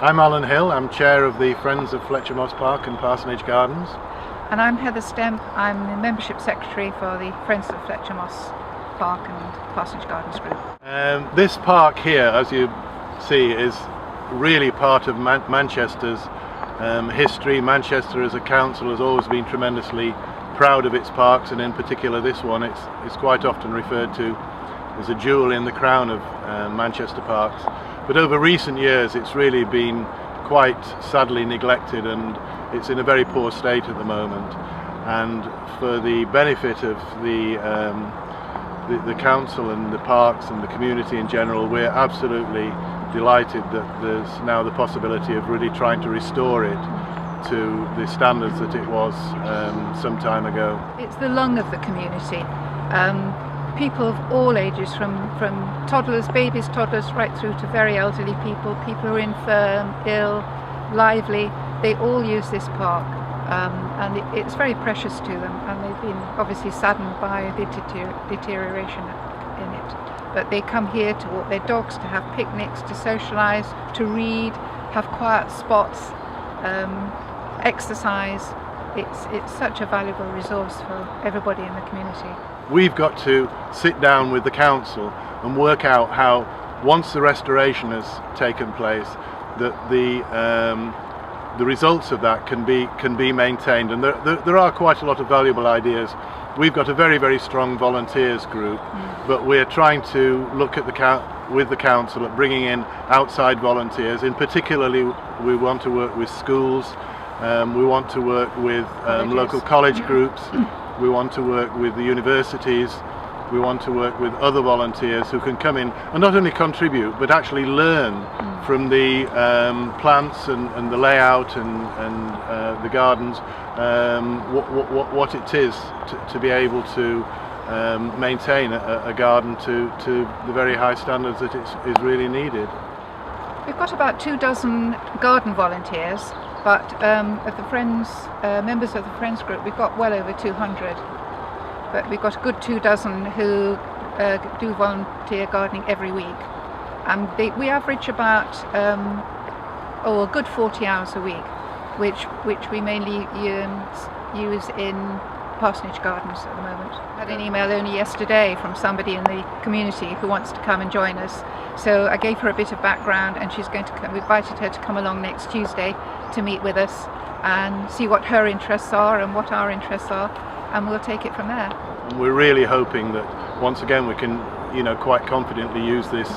I'm Alan Hill, I'm Chair of the Friends of Fletcher Moss Park and Parsonage Gardens. And I'm Heather Stemp, I'm the Membership Secretary for the Friends of Fletcher Moss Park and Parsonage Gardens group. This park here, as you see, is really part of Manchester's history. Manchester as a council has always been tremendously proud of its parks, and in particular this one. It's quite often referred to as a jewel in the crown of Manchester parks. But over recent years it's really been quite sadly neglected, and it's in a very poor state at the moment. And for the benefit of the council and the parks and the community in general, we're absolutely delighted that there's now the possibility of really trying to restore it to the standards that it was some time ago. It's the lung of the community. People of all ages, from toddlers, babies, toddlers, right through to very elderly people, people who are infirm, ill, lively, they all use this park, and it's very precious to them, and they've been obviously saddened by the deterioration in it. But they come here to walk their dogs, to have picnics, to socialise, to read, have quiet spots, exercise. It's such a valuable resource for everybody in the community. We've got to sit down with the council and work out how, once the restoration has taken place, that the results of that can be maintained. And there are quite a lot of valuable ideas. We've got a very, very strong volunteers group, but we're trying to look at with the council at bringing in outside volunteers. In particularly, we want to work with schools. We want to work with local college groups. We want to work with the universities. We want to work with other volunteers who can come in and not only contribute but actually learn from the plants and the layout and the gardens what it is to be able to maintain a garden to the very high standards that is really needed. We've got about 24 garden volunteers, but of the Friends, members of the Friends group, we've got well over 200. But we've got a good 24 who do volunteer gardening every week. And we average about a good 40 hours a week, which we mainly use in parsonage gardens at the moment. I had an email only yesterday from somebody in the community who wants to come and join us. So I gave her a bit of background, and she's going to come. We invited her to come along next Tuesday to meet with us and see what her interests are and what our interests are, and we'll take it from there. We're really hoping that once again we can, quite confidently use this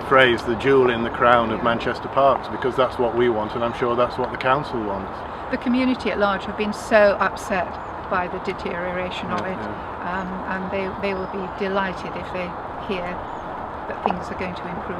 phrase, the jewel in the crown of Manchester parks, because that's what we want, and I'm sure that's what the council wants. The community at large have been so upset by the deterioration of it, and they will be delighted if they hear that things are going to improve.